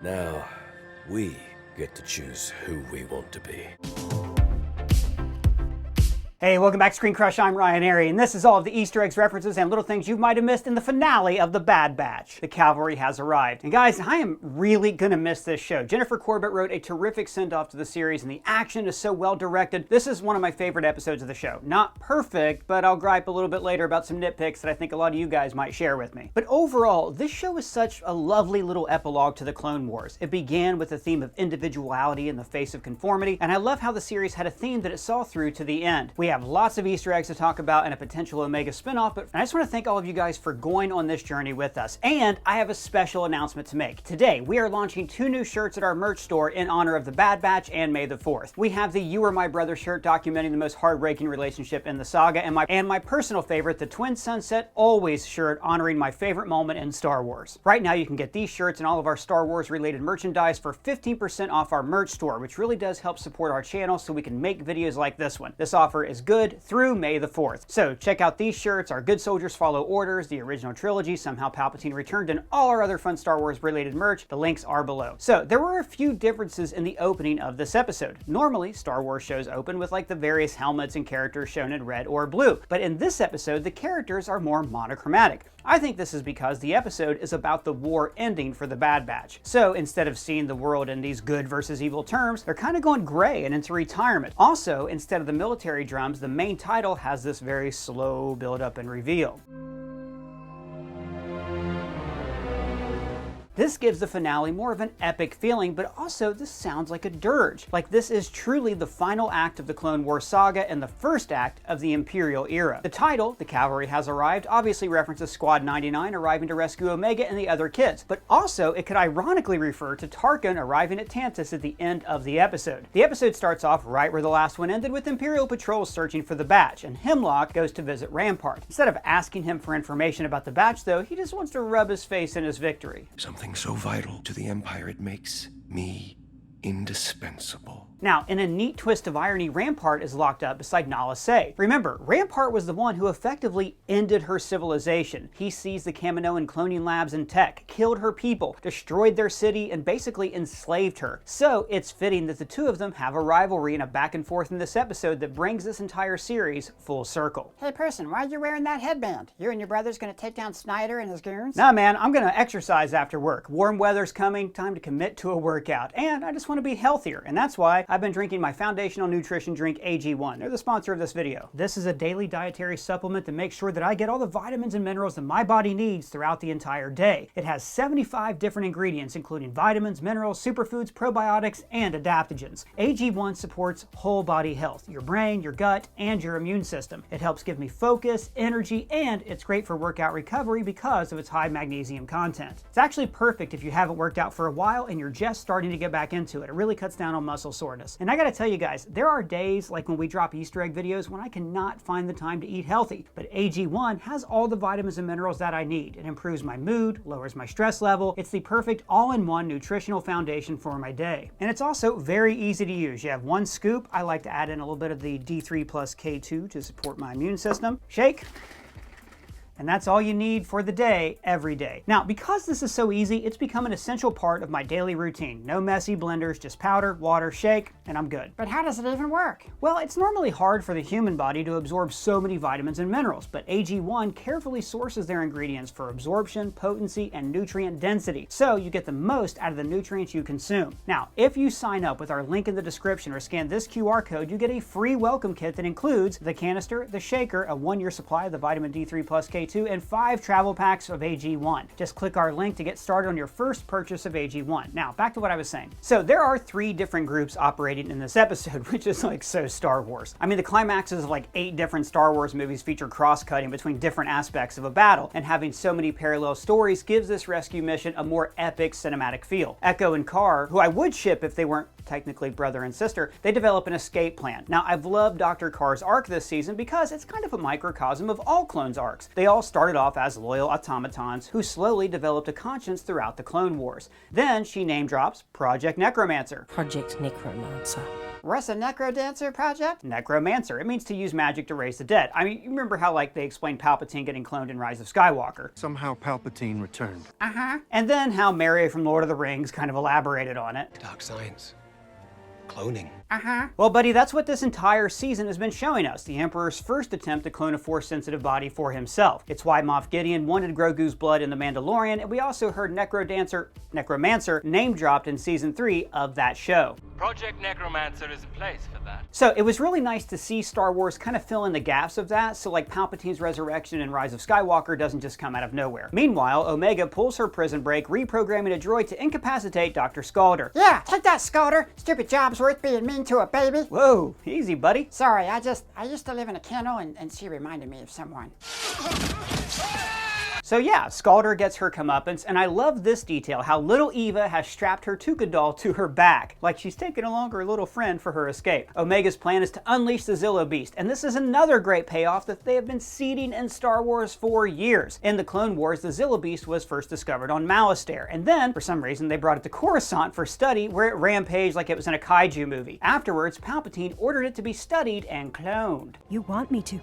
Now, we get to choose who we want to be. Hey, welcome back to ScreenCrush. I'm Ryan Airy, and this is all of the Easter eggs, references, and little things you might have missed in the finale of The Bad Batch. The cavalry has arrived. And guys, I am really gonna miss this show. Jennifer Corbett wrote a terrific send-off to the series, and the action is so well directed. This is one of my favorite episodes of the show. Not perfect, but I'll gripe a little bit later about some nitpicks that I think a lot of you guys might share with me. But overall, this show is such a lovely little epilogue to the Clone Wars. It began with the theme of individuality in the face of conformity, and I love how the series had a theme that it saw through to the end. We have lots of Easter eggs to talk about and a potential Omega spinoff, but I just want to thank all of you guys for going on this journey with us. And I have a special announcement to make. Today, we are launching 2 new shirts at our merch store in honor of The Bad Batch and May the 4th. We have the You Are My Brother shirt documenting the most heartbreaking relationship in the saga, and my personal favorite, the Twin Sunset Always shirt honoring my favorite moment in Star Wars. Right now, you can get these shirts and all of our Star Wars related merchandise for 15% off our merch store, which really does help support our channel so we can make videos like this one. This offer is good through May the 4th. So check out these shirts, our Good Soldiers Follow Orders, the original trilogy, Somehow Palpatine Returned, and all our other fun Star Wars related merch. The links are below. So there were a few differences in the opening of this episode. Normally, Star Wars shows open with like the various helmets and characters shown in red or blue, but in this episode, the characters are more monochromatic. I think this is because the episode is about the war ending for the Bad Batch. So instead of seeing the world in these good versus evil terms, they're kind of going gray and into retirement. Also, instead of the military drums, the main title has this very slow build up and reveal. This gives the finale more of an epic feeling, but also this sounds like a dirge. Like this is truly the final act of the Clone Wars saga and the first act of the Imperial era. The title, The Cavalry Has Arrived, obviously references Squad 99 arriving to rescue Omega and the other kids, but also it could ironically refer to Tarkin arriving at Tantis at the end of the episode. The episode starts off right where the last one ended, with Imperial patrols searching for the Batch, and Hemlock goes to visit Rampart. Instead of asking him for information about the Batch though, he just wants to rub his face in his victory. Something so vital to the Empire, it makes me indispensable. Now, in a neat twist of irony, Rampart is locked up beside Nala Se. Remember, Rampart was the one who effectively ended her civilization. He seized the Kaminoan cloning labs and tech, killed her people, destroyed their city, and basically enslaved her. So it's fitting that the two of them have a rivalry and a back and forth in this episode that brings this entire series full circle. Hey person, why are you wearing that headband? You and your brother's gonna take down Snyder and his goons? Nah man, I'm gonna exercise after work. Warm weather's coming, time to commit to a workout. And I just want to be healthier, and that's why I've been drinking my foundational nutrition drink AG1. They're the sponsor of this video. This is a daily dietary supplement that makes sure that I get all the vitamins and minerals that my body needs throughout the entire day. It has 75 different ingredients, including vitamins, minerals, superfoods, probiotics, and adaptogens. AG1 supports whole body health, your brain, your gut, and your immune system. It helps give me focus, energy, and it's great for workout recovery because of its high magnesium content. It's actually perfect if you haven't worked out for a while and you're just starting to get back into it. It really cuts down on muscle soreness. And I gotta tell you guys, there are days like when we drop Easter egg videos when I cannot find the time to eat healthy, but AG1 has all the vitamins and minerals that I need. It improves my mood, lowers my stress level. It's the perfect all-in-one nutritional foundation for my day. And it's also very easy to use. You have 1 scoop. I like to add in a little bit of the D3 plus K2 to support my immune system. Shake. And that's all you need for the day, every day. Now, because this is so easy, it's become an essential part of my daily routine. No messy blenders, just powder, water, shake, and I'm good. But how does it even work? Well, it's normally hard for the human body to absorb so many vitamins and minerals, but AG1 carefully sources their ingredients for absorption, potency, and nutrient density, so you get the most out of the nutrients you consume. Now, if you sign up with our link in the description or scan this QR code, you get a free welcome kit that includes the canister, the shaker, a 1-year supply of the vitamin D3 plus K2, and 5 travel packs of AG1. Just click our link to get started on your first purchase of AG1. Now, back to what I was saying. So there are 3 different groups operating in this episode, which is like so Star Wars. I mean, the climaxes of like 8 different Star Wars movies feature cross-cutting between different aspects of a battle, and having so many parallel stories gives this rescue mission a more epic cinematic feel. Echo and Carr, who I would ship if they weren't technically brother and sister, they develop an escape plan. Now, I've loved Dr. Carr's arc this season because it's kind of a microcosm of all clones' arcs. They all started off as loyal automatons who slowly developed a conscience throughout the Clone Wars. Then she name drops Project Necromancer. Project Necromancer. What's a necrodancer project? Necromancer. It means to use magic to raise the dead. I mean, you remember how like they explained Palpatine getting cloned in Rise of Skywalker. Somehow Palpatine returned. And then how Mary from Lord of the Rings kind of elaborated on it. Dark science. Cloning. Well, buddy, that's what this entire season has been showing us. The Emperor's first attempt to clone a Force-sensitive body for himself. It's why Moff Gideon wanted Grogu's blood in The Mandalorian, and we also heard Necromancer name-dropped in Season 3 of that show. Project Necromancer is in place for that. So it was really nice to see Star Wars kind of fill in the gaps of that, so like Palpatine's resurrection in Rise of Skywalker doesn't just come out of nowhere. Meanwhile, Omega pulls her prison break, reprogramming a droid to incapacitate Dr. Scalder. Yeah, take that, Scalder. Stupid job's worth being mean to a baby. Whoa, easy, buddy. Sorry, I used to live in a kennel and she reminded me of someone. So yeah, Scalder gets her comeuppance, and I love this detail, how little Eva has strapped her Tuca doll to her back, like she's taking along her little friend for her escape. Omega's plan is to unleash the Zillo Beast, and this is another great payoff that they have been seeding in Star Wars for years. In the Clone Wars, the Zillo Beast was first discovered on Malastare, and then, for some reason, they brought it to Coruscant for study, where it rampaged like it was in a kaiju movie. Afterwards, Palpatine ordered it to be studied and cloned. You want me to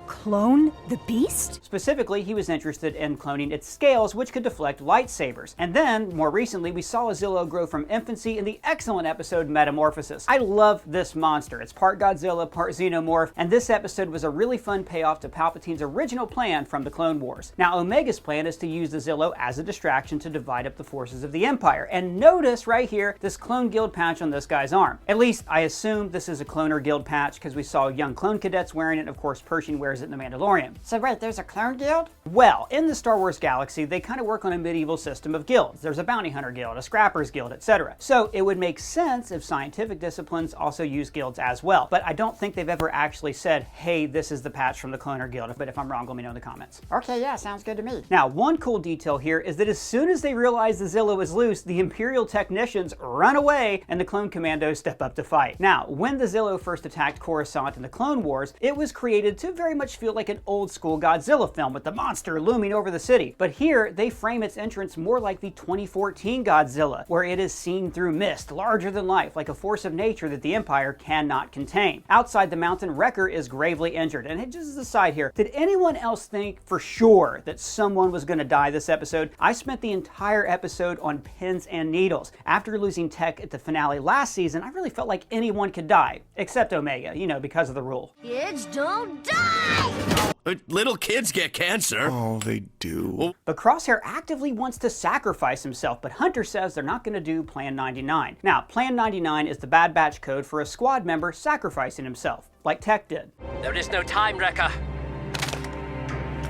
clone the beast? Specifically, he was interested in cloning its scales, which could deflect lightsabers. And then, more recently, we saw a Zillo grow from infancy in the excellent episode Metamorphosis. I love this monster. It's part Godzilla, part Xenomorph, and this episode was a really fun payoff to Palpatine's original plan from the Clone Wars. Now, Omega's plan is to use the Zillo as a distraction to divide up the forces of the Empire. And notice right here, this Clone Guild patch on this guy's arm. At least, I assume this is a Cloner Guild patch, because we saw young clone cadets wearing it, and of course, Pershing wears it in The Mandalorian. So wait, there's a clone guild? Well, in the Star Wars galaxy, they kind of work on a medieval system of guilds. There's a bounty hunter guild, a scrappers guild, etc. So it would make sense if scientific disciplines also use guilds as well. But I don't think they've ever actually said, hey, this is the patch from the Cloner Guild. But if I'm wrong, let me know in the comments. Okay, yeah, sounds good to me. Now, one cool detail here is that as soon as they realize the Zillo is loose, the Imperial technicians run away and the clone commandos step up to fight. Now, when the Zillo first attacked Coruscant in the Clone Wars, it was created to very much feel like an old school Godzilla film with the monster looming over the city. But here, they frame its entrance more like the 2014 Godzilla, where it is seen through mist, larger than life, like a force of nature that the Empire cannot contain. Outside the mountain, Wrecker is gravely injured. And just as a side here, did anyone else think for sure that someone was going to die this episode? I spent the entire episode on pins and needles. After losing Tech at the finale last season, I really felt like anyone could die, except Omega, you know, because of the rule. Kids don't die! Little kids get cancer. Oh, they do. But Crosshair actively wants to sacrifice himself, but Hunter says they're not going to do Plan 99. Now, Plan 99 is the Bad Batch code for a squad member sacrificing himself, like Tech did. There is no time, Wrecker.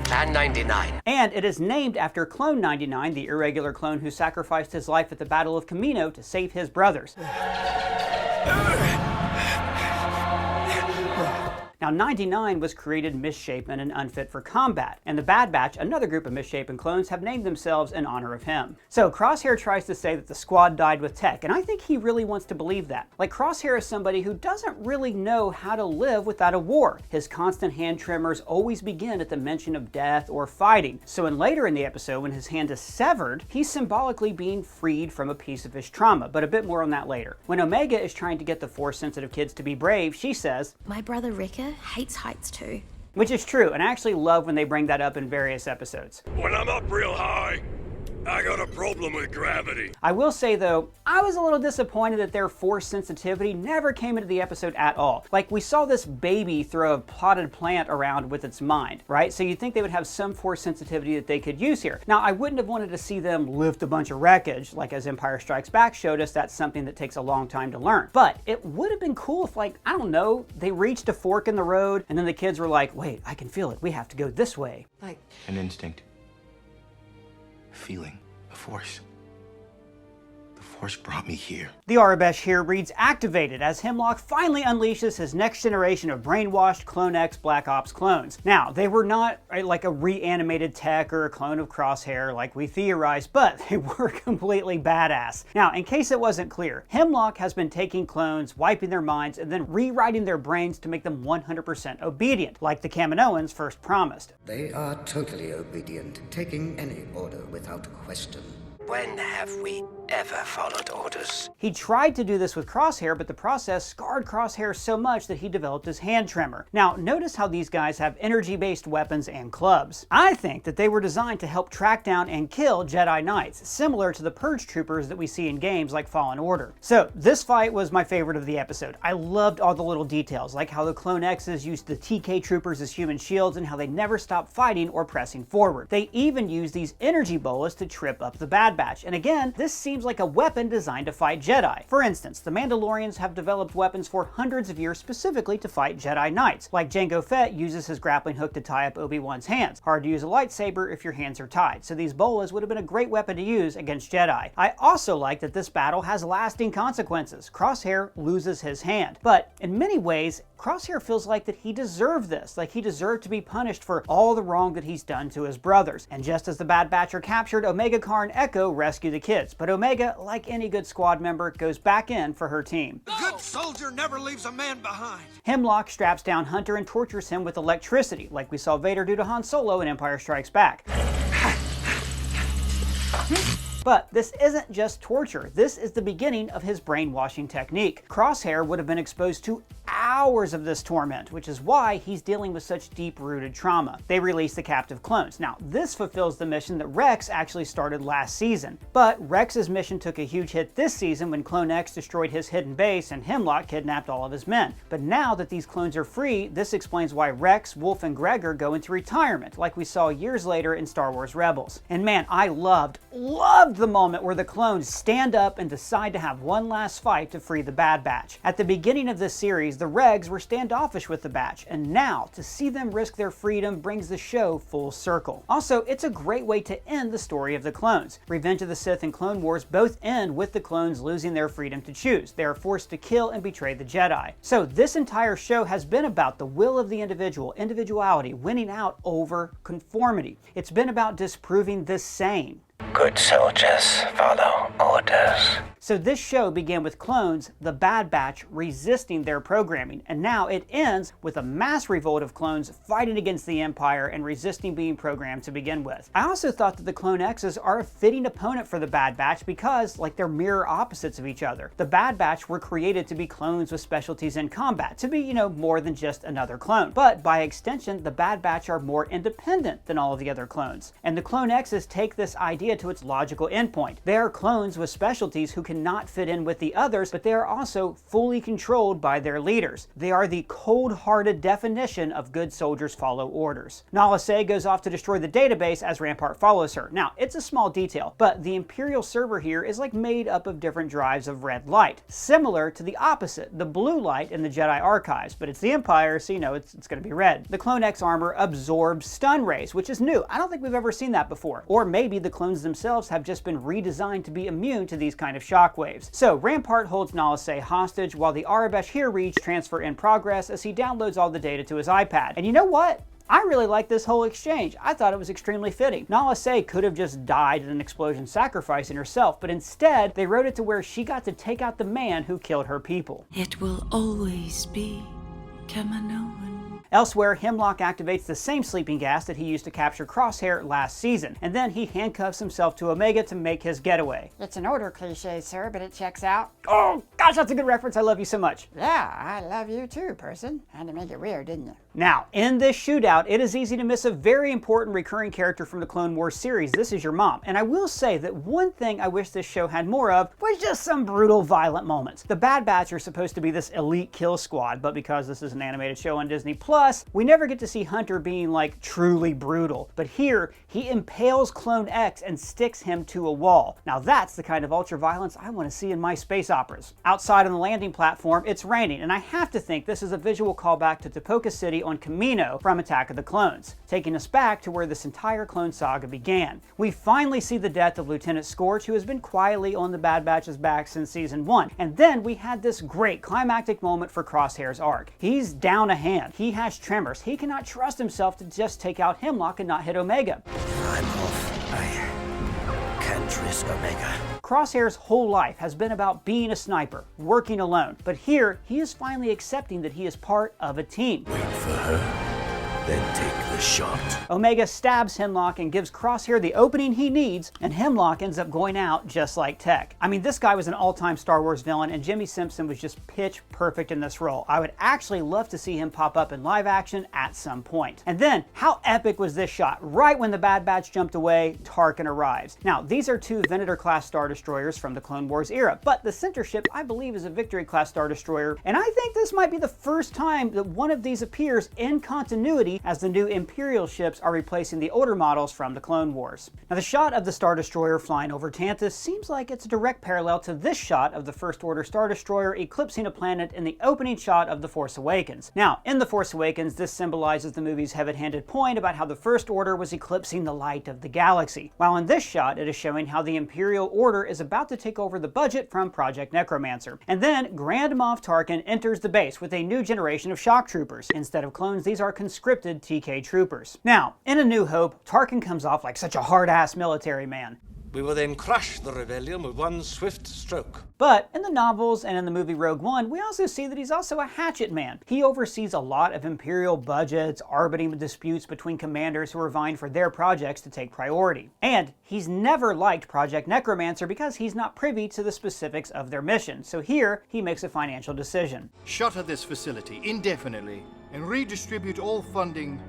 Plan 99. And it is named after Clone 99, the irregular clone who sacrificed his life at the Battle of Kamino to save his brothers. Now, 99 was created misshapen and unfit for combat, and the Bad Batch, another group of misshapen clones, have named themselves in honor of him. So Crosshair tries to say that the squad died with Tech, and I think he really wants to believe that. Like, Crosshair is somebody who doesn't really know how to live without a war. His constant hand tremors always begin at the mention of death or fighting. So later in the episode, when his hand is severed, he's symbolically being freed from a piece of his trauma, but a bit more on that later. When Omega is trying to get the Force-sensitive kids to be brave, she says, My brother Wrecker hates heights too. which is true, and I actually love when they bring that up in various episodes. When I'm up real high, I got a problem with gravity. I will say though, I was a little disappointed that their force sensitivity never came into the episode at all. Like, we saw this baby throw a potted plant around with its mind, right? So you'd think they would have some force sensitivity that they could use here. Now, I wouldn't have wanted to see them lift a bunch of wreckage, like as Empire Strikes Back showed us. That's something that takes a long time to learn. But it would have been cool if, like, I don't know, they reached a fork in the road and then the kids were like, wait, I can feel it. We have to go this way. Like, An instinct. Feeling. A force. The force brought me here. The Arabesh here reads activated as Hemlock finally unleashes his next generation of brainwashed Clone X Black Ops clones. Now, they were not like a reanimated Tech or a clone of Crosshair like we theorized, but they were completely badass. Now, in case it wasn't clear, Hemlock has been taking clones, wiping their minds, and then rewriting their brains to make them 100% obedient, like the Kaminoans first promised. They are totally obedient, taking any order without question. When have we ever followed orders. He tried to do this with Crosshair, but the process scarred Crosshair so much that he developed his hand trimmer. Now, notice how these guys have energy-based weapons and clubs. I think that they were designed to help track down and kill Jedi Knights, similar to the Purge Troopers that we see in games like Fallen Order. So, this fight was my favorite of the episode. I loved all the little details, like how the Clone X's used the TK Troopers as human shields and how they never stopped fighting or pressing forward. They even used these energy bolas to trip up the Bad Batch. And again, this seems like a weapon designed to fight Jedi. For instance, the Mandalorians have developed weapons for hundreds of years specifically to fight Jedi Knights, like Jango Fett uses his grappling hook to tie up Obi-Wan's hands. Hard to use a lightsaber if your hands are tied, so these bolas would have been a great weapon to use against Jedi. I also like that this battle has lasting consequences. Crosshair loses his hand, but in many ways, Crosshair feels like that he deserved this, like he deserved to be punished for all the wrong that he's done to his brothers. And just as the Bad Batch are captured, Omega Car and Echo rescue the kids, but Omega, like any good squad member, goes back in for her team. A good soldier never leaves a man behind. Hemlock straps down Hunter and tortures him with electricity, like we saw Vader do to Han Solo in Empire Strikes Back. But this isn't just torture. This is the beginning of his brainwashing technique. Crosshair would have been exposed to hours of this torment, which is why he's dealing with such deep-rooted trauma. They release the captive clones. Now, this fulfills the mission that Rex actually started last season. But Rex's mission took a huge hit this season when Clone X destroyed his hidden base and Hemlock kidnapped all of his men. But now that these clones are free, this explains why Rex, Wolf, and Gregor go into retirement, like we saw years later in Star Wars Rebels. And man, I loved the moment where the clones stand up and decide to have one last fight to free the Bad Batch. At the beginning of this series, the Regs were standoffish with the Batch, and now to see them risk their freedom brings the show full circle. Also, it's a great way to end the story of the clones. Revenge of the Sith and Clone Wars both end with the clones losing their freedom to choose. They are forced to kill and betray the Jedi. So this entire show has been about the will of the individual, individuality, winning out over conformity. It's been about disproving the sane. Good soldiers follow orders. So this show began with clones, the Bad Batch, resisting their programming, and now it ends with a mass revolt of clones fighting against the Empire and resisting being programmed to begin with. I also thought that the Clone X's are a fitting opponent for the Bad Batch because, like, they're mirror opposites of each other. The Bad Batch were created to be clones with specialties in combat, to be, more than just another clone. But by extension, the Bad Batch are more independent than all of the other clones. And the Clone X's take this idea to its logical endpoint. They are clones with specialties who cannot fit in with the others, but they are also fully controlled by their leaders. They are the cold-hearted definition of good soldiers follow orders. Nala Se goes off to destroy the database as Rampart follows her. Now, it's a small detail, but the Imperial server here is like made up of different drives of red light, similar to the opposite, the blue light in the Jedi archives, but it's the Empire, so it's going to be red. The Clone X armor absorbs stun rays, which is new. I don't think we've ever seen that before. Or maybe the clones themselves have just been redesigned to be immune to these kind of shockwaves. So Rampart holds Nala Se hostage while the Arabesh here reads transfer in progress as he downloads all the data to his iPad. And you know what? I really like this whole exchange. I thought it was extremely fitting. Nala Se could have just died in an explosion sacrificing herself, but instead they wrote it to where she got to take out the man who killed her people. It will always be Kaminoan. Elsewhere, Hemlock activates the same sleeping gas that he used to capture Crosshair last season, and then he handcuffs himself to Omega to make his getaway. It's an older cliche, sir, but it checks out. Oh, gosh, that's a good reference. I love you so much. Yeah, I love you too, person. Had to make it weird, didn't you? Now, in this shootout, it is easy to miss a very important recurring character from the Clone Wars series. This is your mom. And I will say that one thing I wish this show had more of was just some brutal, violent moments. The Bad Batch are supposed to be this elite kill squad, but because this is an animated show on Disney+, we never get to see Hunter being, like, truly brutal. But here, he impales Clone X and sticks him to a wall. Now that's the kind of ultra-violence I want to see in my space operas. Outside on the landing platform, it's raining, and I have to think this is a visual callback to Topoka City on Kamino from Attack of the Clones, taking us back to where this entire clone saga began. We finally see the death of Lieutenant Scorch, who has been quietly on the Bad Batch's back since Season 1. And then we had this great climactic moment for Crosshair's arc. He's down a hand. He has tremors. He cannot trust himself to just take out Hemlock and not hit Omega. I'm off. I can't risk Omega. Crosshair's whole life has been about being a sniper, working alone. But here, he is finally accepting that he is part of a team. Wait for her. then take the shot. Omega stabs Hemlock and gives Crosshair the opening he needs, and Hemlock ends up going out just like Tech. I mean, this guy was an all-time Star Wars villain, and Jimmy Simpson was just pitch perfect in this role. I would actually love to see him pop up in live action at some point. And then, how epic was this shot? Right when the Bad Batch jumped away, Tarkin arrives. Now, these are two Venator-class Star Destroyers from the Clone Wars era, but the center ship, I believe, is a Victory-class Star Destroyer, and I think this might be the first time that one of these appears in continuity as the new Imperial ships are replacing the older models from the Clone Wars. Now, the shot of the Star Destroyer flying over Tantis seems like it's a direct parallel to this shot of the First Order Star Destroyer eclipsing a planet in the opening shot of The Force Awakens. Now, in The Force Awakens, this symbolizes the movie's heavy-handed point about how the First Order was eclipsing the light of the galaxy, while in this shot it is showing how the Imperial Order is about to take over the budget from Project Necromancer. And then Grand Moff Tarkin enters the base with a new generation of shock troopers. Instead of clones, these are conscripted TK troopers. Now, in A New Hope, Tarkin comes off like such a hard-ass military man. We will then crush the rebellion with one swift stroke. But in the novels and in the movie Rogue One, we also see that he's also a hatchet man. He oversees a lot of Imperial budgets, arbitrating disputes between commanders who are vying for their projects to take priority. And he's never liked Project Necromancer because he's not privy to the specifics of their mission. So here, he makes a financial decision. Shutter this facility indefinitely and redistribute all funding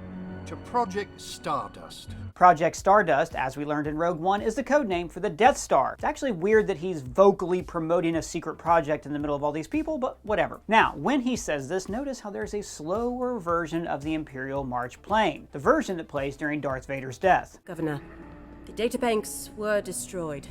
to Project Stardust. Project Stardust, as we learned in Rogue One, is the codename for the Death Star. It's actually weird that he's vocally promoting a secret project in the middle of all these people, but whatever. Now, when he says this, notice how there's a slower version of the Imperial March playing, the version that plays during Darth Vader's death. Governor, the databanks were destroyed.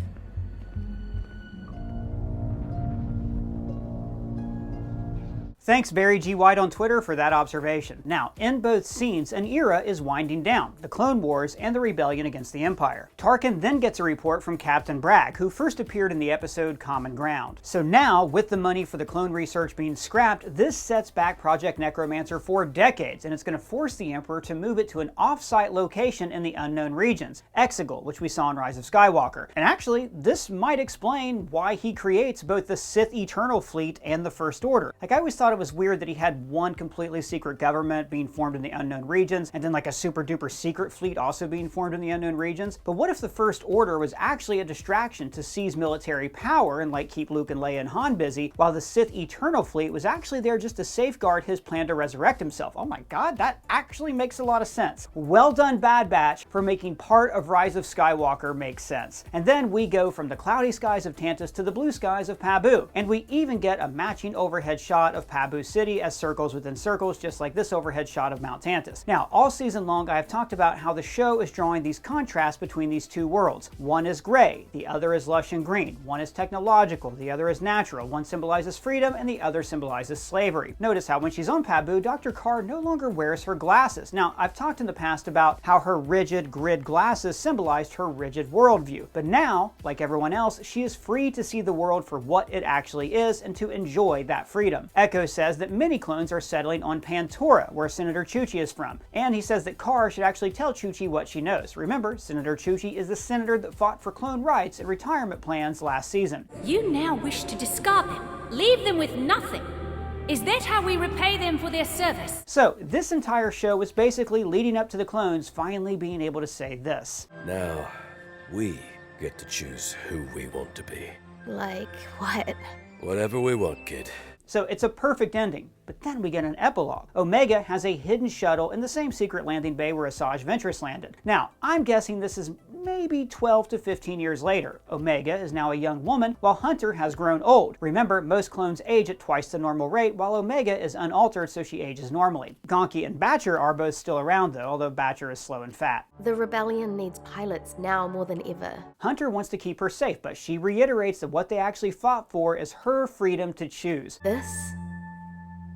Thanks Barry G. White on Twitter for that observation. Now, in both scenes, an era is winding down, the Clone Wars and the rebellion against the Empire. Tarkin then gets a report from Captain Bragg, who first appeared in the episode Common Ground. So now, with the money for the clone research being scrapped, this sets back Project Necromancer for decades, and it's going to force the Emperor to move it to an off-site location in the unknown regions, Exegol, which we saw in Rise of Skywalker. And actually, this might explain why he creates both the Sith Eternal Fleet and the First Order. Like, I always thought it was weird that he had one completely secret government being formed in the unknown regions, and then like a super duper secret fleet also being formed in the unknown regions. But what if the First Order was actually a distraction to seize military power and like keep Luke and Leia and Han busy, while the Sith Eternal Fleet was actually there just to safeguard his plan to resurrect himself? Oh my god, that actually makes a lot of sense. Well done, Bad Batch, for making part of Rise of Skywalker make sense. And then we go from the cloudy skies of Tantis to the blue skies of Paboo, and we even get a matching overhead shot of Paboo City as circles within circles, just like this overhead shot of Mount Tantis. Now, all season long, I have talked about how the show is drawing these contrasts between these two worlds. One is gray, the other is lush and green. One is technological, the other is natural. One symbolizes freedom, and the other symbolizes slavery. Notice how when she's on Paboo, Dr. Carr no longer wears her glasses. Now, I've talked in the past about how her rigid grid glasses symbolized her rigid worldview, but now, like everyone else, she is free to see the world for what it actually is and to enjoy that freedom. Echo says that many clones are settling on Pantora, where Senator Chuchi is from, and he says that Carr should actually tell Chuchi what she knows. Remember, Senator Chuchi is the senator that fought for clone rights and retirement plans last season. You now wish to discard them, leave them with nothing. Is that how we repay them for their service? So, this entire show was basically leading up to the clones finally being able to say this. Now, we get to choose who we want to be. Like what? Whatever we want, kid. So it's a perfect ending, but then we get an epilogue. Omega has a hidden shuttle in the same secret landing bay where Asajj Ventress landed. Now, I'm guessing this is maybe 12 to 15 years later. Omega is now a young woman, while Hunter has grown old. Remember, most clones age at twice the normal rate, while Omega is unaltered, so she ages normally. Gonki and Batcher are both still around though, although Batcher is slow and fat. The rebellion needs pilots now more than ever. Hunter wants to keep her safe, but she reiterates that what they actually fought for is her freedom to choose.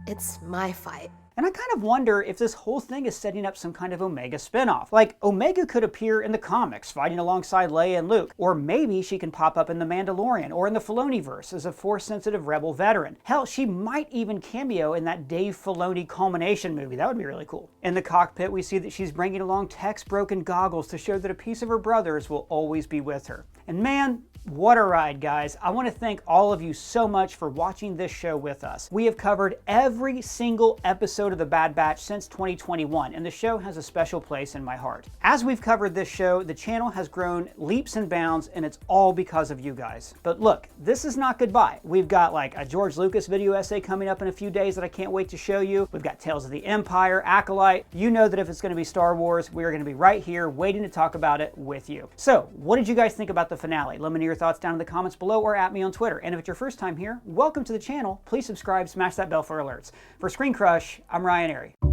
It's my fight. And I kind of wonder if this whole thing is setting up some kind of Omega spinoff. Like, Omega could appear in the comics, fighting alongside Leia and Luke. Or maybe she can pop up in The Mandalorian or in the Filoniverse as a Force-sensitive rebel veteran. Hell, she might even cameo in that Dave Filoni Culmination movie. That would be really cool. In the cockpit, we see that she's bringing along Tech's broken goggles to show that a piece of her brothers will always be with her. And man, What a ride, guys. I want to thank all of you so much for watching this show with us. We have covered every single episode of The Bad Batch since 2021, and the show has a special place in my heart. As we've covered this show, the channel has grown leaps and bounds, and it's all because of you guys. But look, this is not goodbye. We've got like a George Lucas video essay coming up in a few days that I can't wait to show you. We've got Tales of the Empire, Acolyte. You know that if it's going to be Star Wars, we are going to be right here waiting to talk about it with you. So, what did you guys think about the finale? Let me know your thoughts down in the comments below or at me on Twitter. And if it's your first time here, welcome to the channel. Please subscribe, smash that bell for alerts. For ScreenCrush, I'm Ryan Airy.